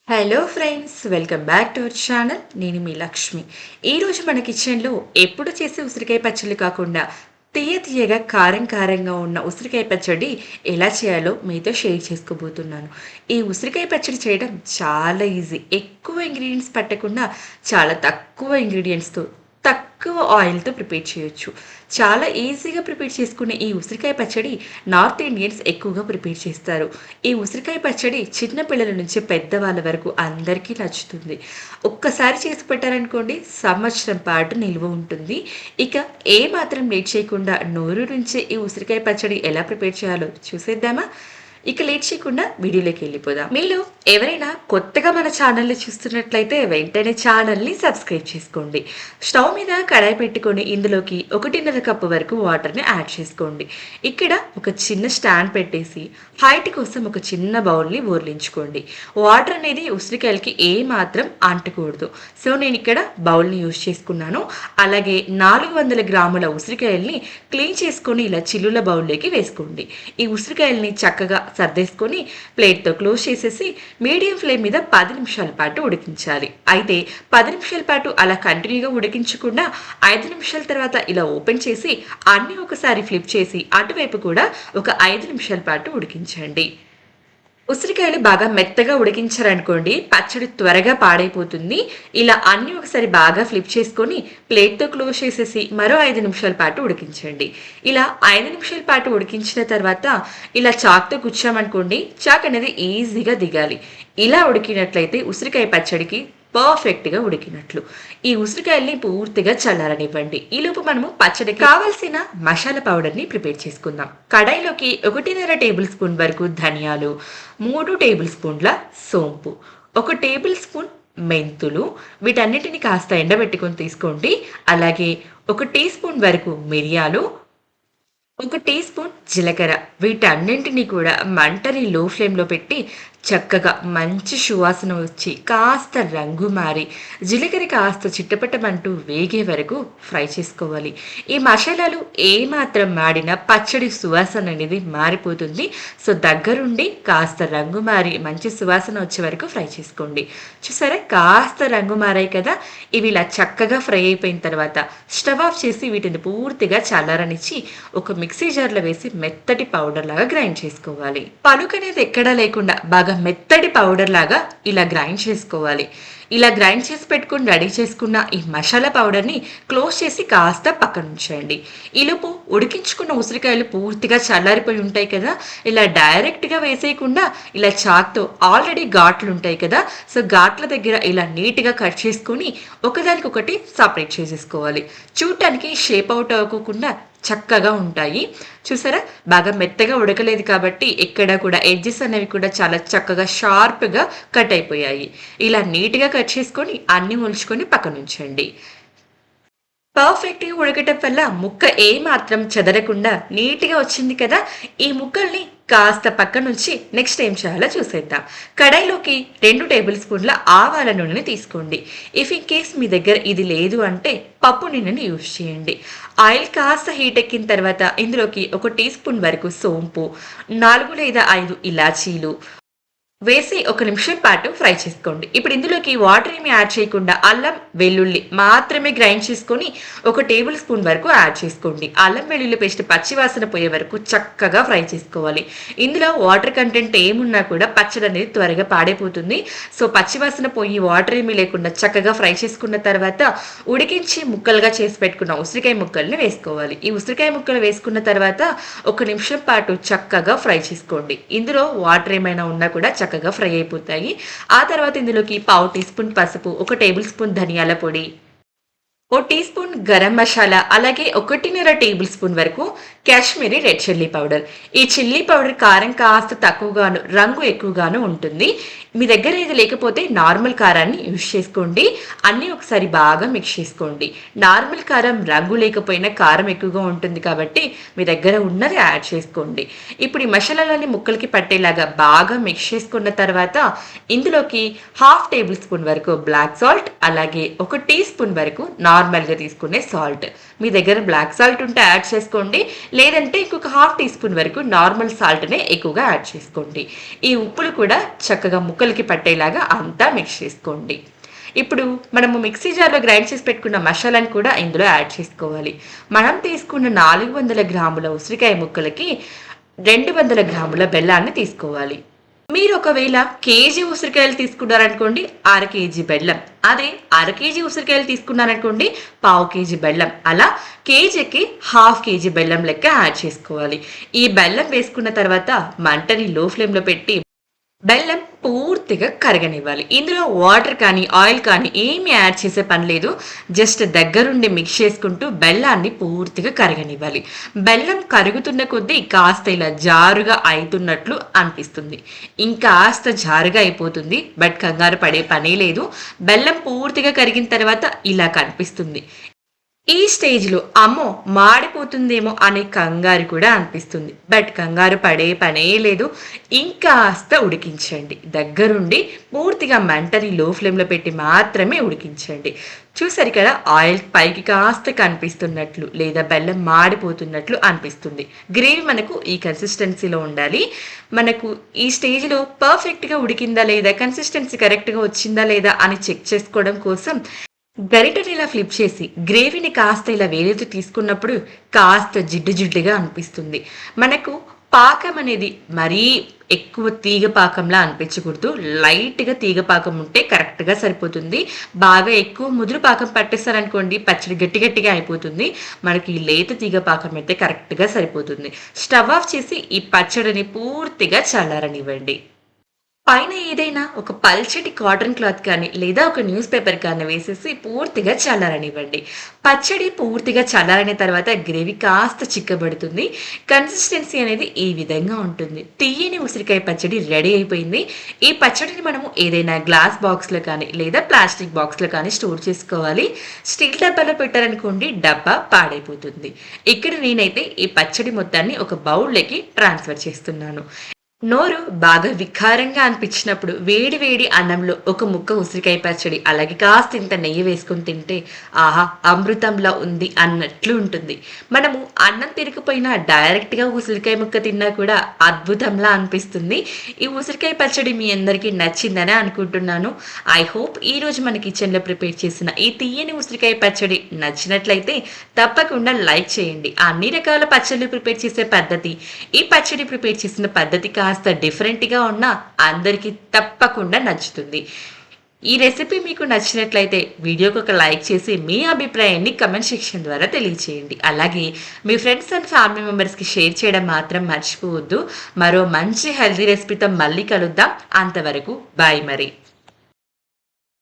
Hello friends, welcome back to our channel. నేను మీ లక్ష్మి. ఈరోజు మన కిచెన్లో ఎప్పుడు చేసే ఉసిరికాయ పచ్చళ్ళు కాకుండా తీయగా కారం కారంగా ఉన్న ఉసిరికాయ పచ్చడి ఎలా చేయాలో మీతో షేర్ చేసుకోబోతున్నాను. ఈ ఉసిరికాయ పచ్చడి చేయడం చాలా ఈజీ. ఎక్కువ ఇంగ్రీడియంట్స్ పట్టకుండా చాలా తక్కువ ఇంగ్రీడియంట్స్తో తక్కువ ఆయిల్తో ప్రిపేర్ చేయొచ్చు. చాలా ఈజీగా ప్రిపేర్ చేసుకునే ఈ ఉసిరికాయ పచ్చడి నార్త్ ఇండియన్స్ ఎక్కువగా ప్రిపేర్ చేస్తారు. ఈ ఉసిరికాయ పచ్చడి చిన్న పిల్లల నుంచి పెద్దవాళ్ళ వరకు అందరికీ నచ్చుతుంది. ఒక్కసారి చేసి పెట్టారనుకోండి, సంవత్సరం పాటు నిల్వ ఉంటుంది. ఇక ఏ మాత్రం లేట్ చేయకుండా నోరు నుంచే ఈ ఉసిరికాయ పచ్చడి ఎలా ప్రిపేర్ చేయాలో చూసేద్దామా? ఇక లేట్ చేయకుండా వీడియోలోకి వెళ్ళిపోదాం. మీలో ఎవరైనా కొత్తగా మన ఛానల్ని చూస్తున్నట్లయితే వెంటనే ఛానల్ని సబ్స్క్రైబ్ చేసుకోండి. స్టవ్ మీద కడాయి పెట్టుకొని ఇందులోకి 1.5 కప్పు వరకు వాటర్ని యాడ్ చేసుకోండి. ఇక్కడ ఒక చిన్న స్టాండ్ పెట్టేసి హైట్ కోసం ఒక చిన్న బౌల్ని బోర్లించుకోండి. వాటర్ అనేది ఉసిరికాయలకి ఏ మాత్రం అంటకూడదు. సో నేను ఇక్కడ బౌల్ని యూజ్ చేసుకున్నాను. అలాగే 400 గ్రాముల ఉసిరికాయల్ని క్లీన్ చేసుకొని ఇలా చిల్లుల బౌల్లోకి వేసుకోండి. ఈ ఉసిరికాయల్ని చక్కగా సర్దేసుకొని ప్లేట్తో క్లోజ్ చేసేసి మీడియం ఫ్లేమ్ మీద 10 నిమిషాల పాటు ఉడికించాలి. అయితే 10 నిమిషాల పాటు అలా కంటిన్యూగా ఉడికించకుండా 5 నిమిషాల తర్వాత ఇలా ఓపెన్ చేసి అన్నీ ఒకసారి ఫ్లిప్ చేసి అటువైపు కూడా ఒక 5 నిమిషాల పాటు ఉడికించండి. ఉసిరికాయలు బాగా మెత్తగా ఉడికించారనుకోండి, పచ్చడి త్వరగా పాడైపోతుంది. ఇలా అన్నీ ఒకసారి బాగా ఫ్లిప్ చేసుకొని ప్లేట్తో క్లోజ్ చేసేసి మరో 5 నిమిషాల పాటు ఉడికించండి. ఇలా 5 నిమిషాల పాటు ఉడికించిన తర్వాత ఇలా చాక్తో గుచ్చామనుకోండి, చాక్ అనేది ఈజీగా దిగాలి. ఇలా ఉడికినట్లయితే ఉసిరికాయ పచ్చడికి పర్ఫెక్ట్గా ఉడికినట్లు. ఈ ఉసిరికాయల్ని పూర్తిగా చల్లారనివ్వండి. ఈలోపు మనము పచ్చడికి కావలసిన మసాలా పౌడర్ని ప్రిపేర్ చేసుకుందాం. కడాయిలోకి 1.5 టేబుల్ స్పూన్ వరకు ధనియాలు, 3 టేబుల్ స్పూన్ల సోంపు, 1 టేబుల్ స్పూన్ మెంతులు, వీటన్నిటిని కాస్త ఎండబెట్టుకొని తీసుకోండి. అలాగే 1 టీ స్పూన్ వరకు మిరియాలు, 1 టీ స్పూన్ జీలకర్ర, వీటన్నింటినీ కూడా మంటని లో ఫ్లేమ్లో పెట్టి చక్కగా మంచి సువాసన వచ్చి కాస్త రంగు మారి జీలకర్ర కాస్త చిట్టపట్టమంటూ వేగే వరకు ఫ్రై చేసుకోవాలి. ఈ మసాలాలు ఏమాత్రం మాడినా పచ్చడి సువాసన అనేది మారిపోతుంది. సో దగ్గరుండి కాస్త రంగు మారి మంచి సువాసన వచ్చే వరకు ఫ్రై చేసుకోండి. చూసారా, కాస్త రంగు మారాయి కదా. ఇవి ఇలా చక్కగా ఫ్రై అయిపోయిన తర్వాత స్టవ్ ఆఫ్ చేసి వీటిని పూర్తిగా చల్లారనిచ్చి ఒక మిక్సీ జార్లో వేసి మెత్తటి పౌడర్ లాగా గ్రైండ్ చేసుకోవాలి. పలుకు అనేది ఎక్కడా లేకుండా బాగా మెత్తటి పౌడర్ లాగా ఇలా గ్రైండ్ చేసుకోవాలి. ఇలా గ్రైండ్ చేసి పెట్టుకుని రెడీ చేసుకున్న ఈ మసాలా పౌడర్ని క్లోజ్ చేసి కాస్త పక్కన ఉంచండి. ఈలోపు ఉడికించుకున్న ఉసిరికాయలు పూర్తిగా చల్లారిపోయి ఉంటాయి కదా, ఇలా డైరెక్ట్గా వేసేయకుండా ఇలా చాక్తో ఆల్రెడీ ఘాట్లు ఉంటాయి కదా, సో ఘాట్ల దగ్గర ఇలా నీట్గా కట్ చేసుకొని ఒకదానికొకటి సపరేట్ చేసేసుకోవాలి. చూడటానికి షేప్ అవుట్ అవ్వకుండా చక్కగా ఉంటాయి. చూసారా, బాగా మెత్తగా ఉడకలేదు కాబట్టి ఎక్కడ కూడా ఎడ్జెస్ అనేవి కూడా చాలా చక్కగా షార్ప్గా కట్ అయిపోయాయి. ఇలా నీట్గా కట్ చేసుకొని అన్నీ ఉంచుకొని పక్కన ఉంచండి. పర్ఫెక్ట్గా ఉడకటం వల్ల ముక్క ఏ మాత్రం చెదరకుండా నీట్గా వచ్చింది కదా. ఈ ముక్కల్ని కాస్త పక్క నుంచి నెక్స్ట్ ఏం చేయాలో చూసేద్దాం. కడాయిలోకి 2 టేబుల్ స్పూన్ల ఆవాల నూనెని తీసుకోండి. ఇఫ్ ఇన్ కేస్ మీ దగ్గర ఇది లేదు అంటే పప్పు నూనెని యూజ్ చేయండి. ఆయిల్ కాస్త హీట్ ఎక్కిన తర్వాత ఇందులోకి 1 టీ స్పూన్ వరకు సోంపు, 4 లేదా 5 ఇలాచీలు వేసి 1 నిమిషం పాటు ఫ్రై చేసుకోండి. ఇప్పుడు ఇందులోకి వాటర్ ఏమి యాడ్ చేయకుండా అల్లం వెల్లుల్లి మాత్రమే గ్రైండ్ చేసుకొని 1 టేబుల్ స్పూన్ వరకు యాడ్ చేసుకోండి. అల్లం వెల్లుల్లి పేస్ట్ పచ్చివాసన పోయే వరకు చక్కగా ఫ్రై చేసుకోవాలి. ఇందులో వాటర్ కంటెంట్ ఏమున్నా కూడా పచ్చడి అనేది త్వరగా పాడైపోతుంది. సో పచ్చివాసన పోయి వాటర్ ఏమీ లేకుండా చక్కగా ఫ్రై చేసుకున్న తర్వాత ఉడికించి ముక్కలుగా చేసి పెట్టుకున్న ఉసిరికాయ ముక్కల్ని వేసుకోవాలి. ఈ ఉసిరికాయ ముక్కలు వేసుకున్న తర్వాత 1 నిమిషం పాటు చక్కగా ఫ్రై చేసుకోండి. ఇందులో వాటర్ ఏమైనా ఉన్నా కూడా చక్కగా ఫ్రై అయిపోతాయి. ఆ తర్వాత ఇందులోకి 1/2 టీ స్పూన్ పసుపు, 1 టేబుల్ స్పూన్ ధనియాల పొడి, 1 టీ స్పూన్ గరం మసాలా, అలాగే 1.5 టేబుల్ స్పూన్ వరకు కాశ్మీరీ రెడ్ చిల్లీ పౌడర్. ఈ చిల్లీ పౌడర్ కారం కాస్త తక్కువగాను రంగు ఎక్కువగాను ఉంటుంది. మీ దగ్గర ఇది లేకపోతే నార్మల్ కారాన్ని యూజ్ చేసుకోండి. అన్నీ ఒకసారి బాగా మిక్స్ చేసుకోండి. నార్మల్ కారం రంగు లేకపోయినా కారం ఎక్కువగా ఉంటుంది కాబట్టి మీ దగ్గర ఉన్నది యాడ్ చేసుకోండి. ఇప్పుడు ఈ మసాలాలన్నీ ముక్కలకి పట్టేలాగా బాగా మిక్స్ చేసుకున్న తర్వాత ఇందులోకి 1/2 టేబుల్ స్పూన్ వరకు బ్లాక్ సాల్ట్, అలాగే 1 టీ స్పూన్ వరకు నార్మల్గా తీసుకునే సాల్ట్. మీ దగ్గర బ్లాక్ సాల్ట్ ఉంటే యాడ్ చేసుకోండి, లేదంటే ఇంకొక హాఫ్ టీ స్పూన్ వరకు నార్మల్ సాల్ట్నే ఎక్కువగా యాడ్ చేసుకోండి. ఈ ఉప్పులు కూడా చక్కగా ముక్కలకి పట్టేలాగా అంతా మిక్స్ చేసుకోండి. ఇప్పుడు మనము మిక్సీ జార్లో గ్రైండ్ చేసి పెట్టుకున్న మసాలాను కూడా ఇందులో యాడ్ చేసుకోవాలి. మనం తీసుకున్న 400 గ్రాముల ఉసిరికాయ ముక్కలకి 200 గ్రాముల బెల్లాన్ని తీసుకోవాలి. మీరు ఒకవేళ కేజీ ఉసిరికాయలు తీసుకున్నారనుకోండి, అర కేజీ బెల్లం. అదే అర కేజీ ఉసిరికాయలు తీసుకున్నారనుకోండి, పావు కేజీ బెల్లం. అలా కేజీకి హాఫ్ కేజీ బెల్లం లెక్క యాడ్ చేసుకోవాలి. ఈ బెల్లం వేసుకున్న తర్వాత మంటని లో ఫ్లేమ్లో పెట్టి బెల్లం పూర్తిగా కరగనివ్వాలి. ఇందులో వాటర్ కానీ ఆయిల్ కానీ ఏమి యాడ్ చేసే పని లేదు. జస్ట్ దగ్గరుండి మిక్స్ చేసుకుంటూ బెల్లాన్ని పూర్తిగా కరగనివ్వాలి. బెల్లం కరుగుతున్న కొద్దీ కాస్త ఇలా జారుగా అవుతున్నట్లు అనిపిస్తుంది. ఇంకాస్త జారుగా అయిపోతుంది, బట్ కంగారు పడే పనే లేదు. బెల్లం పూర్తిగా కరిగిన తర్వాత ఇలా కనిపిస్తుంది. ఈ స్టేజ్లో అమ్మో మాడిపోతుందేమో అనే కంగారు కూడా అనిపిస్తుంది, బట్ కంగారు పడే పనే లేదు. ఇంకాస్త ఉడికించండి. దగ్గరుండి పూర్తిగా మంటని లో ఫ్లేమ్లో పెట్టి మాత్రమే ఉడికించండి. చూసారు కదా, ఆయిల్ పైకి కాస్త కనిపిస్తున్నట్లు లేదా బెల్లం మాడిపోతున్నట్లు అనిపిస్తుంది. గ్రేవీ మనకు ఈ కన్సిస్టెన్సీలో ఉండాలి. మనకు ఈ స్టేజ్లో పర్ఫెక్ట్గా ఉడికిందా లేదా, కన్సిస్టెన్సీ కరెక్ట్గా వచ్చిందా లేదా అని చెక్ చేసుకోవడం కోసం గరిటెని ఇలా ఫ్లిప్ చేసి గ్రేవీని కాస్త ఇలా వేలితో తీసుకున్నప్పుడు కాస్త జిడ్డు జిడ్డుగా అనిపిస్తుంది. మనకు పాకం అనేది మరీ ఎక్కువ తీగ పాకంలా అనిపించకూడదు. లైట్గా తీగ పాకం ఉంటే కరెక్ట్గా సరిపోతుంది. బాగా ఎక్కువ ముదురు పాకం పట్టేస్తారనుకోండి, పచ్చడి గట్టి గట్టిగా అయిపోతుంది. మనకి ఈ లేత తీగ పాకం అయితే కరెక్ట్గా సరిపోతుంది. స్టవ్ ఆఫ్ చేసి ఈ పచ్చడిని పూర్తిగా చల్లారనివ్వండి. పైన ఏదైనా ఒక పల్చటి కాటన్ క్లాత్ కానీ లేదా ఒక న్యూస్ పేపర్ కానీ వేసేసి పూర్తిగా చల్లారనివ్వండి. పచ్చడి పూర్తిగా చల్లారని తర్వాత గ్రేవీ కాస్త చిక్కబడుతుంది. కన్సిస్టెన్సీ అనేది ఈ విధంగా ఉంటుంది. తీయని ఉసిరికాయ పచ్చడి రెడీ అయిపోయింది. ఈ పచ్చడిని మనము ఏదైనా గ్లాస్ బాక్స్లో కానీ లేదా ప్లాస్టిక్ బాక్స్లో కానీ స్టోర్ చేసుకోవాలి. స్టీల్ డబ్బాలో పెట్టారనుకోండి, డబ్బా పాడైపోతుంది. ఇక్కడ నేనైతే ఈ పచ్చడి మొత్తాన్ని ఒక బౌల్లోకి ట్రాన్స్ఫర్ చేస్తున్నాను. నోరు బాగా వికారంగా అనిపించినప్పుడు వేడి వేడి అన్నంలో ఒక ముక్క ఉసిరికాయ పచ్చడి అలాగే కాస్త ఇంత నెయ్యి వేసుకొని తింటే ఆహా అమృతంలా ఉంది అన్నట్లు ఉంటుంది. మనము అన్నం తిరిగిపోయినా డైరెక్ట్గా ఉసిరికాయ ముక్క తిన్నా కూడా అద్భుతంలా అనిపిస్తుంది. ఈ ఉసిరికాయ పచ్చడి మీ అందరికీ నచ్చిందని అనుకుంటున్నాను. ఐ హోప్ ఈరోజు మన కిచెన్లో ప్రిపేర్ చేసిన ఈ తీయని ఉసిరికాయ పచ్చడి నచ్చినట్లయితే తప్పకుండా లైక్ చేయండి. అన్ని రకాల పచ్చళ్ళు ప్రిపేర్ చేసే పద్ధతి, ఈ పచ్చడి ప్రిపేర్ చేసిన పద్ధతి కాస్త డిఫరెంట్గా ఉన్నా అందరికీ తప్పకుండా నచ్చుతుంది. ఈ రెసిపీ మీకు నచ్చినట్లయితే వీడియోకి ఒక లైక్ చేసి మీ అభిప్రాయాన్ని కమెంట్ సెక్షన్ ద్వారా తెలియచేయండి. అలాగే మీ ఫ్రెండ్స్ అండ్ ఫ్యామిలీ మెంబర్స్కి షేర్ చేయడం మాత్రం మర్చిపోవద్దు. మరో మంచి హెల్తీ రెసిపీతో మళ్ళీ కలుద్దాం. అంతవరకు బాయ్ మరి.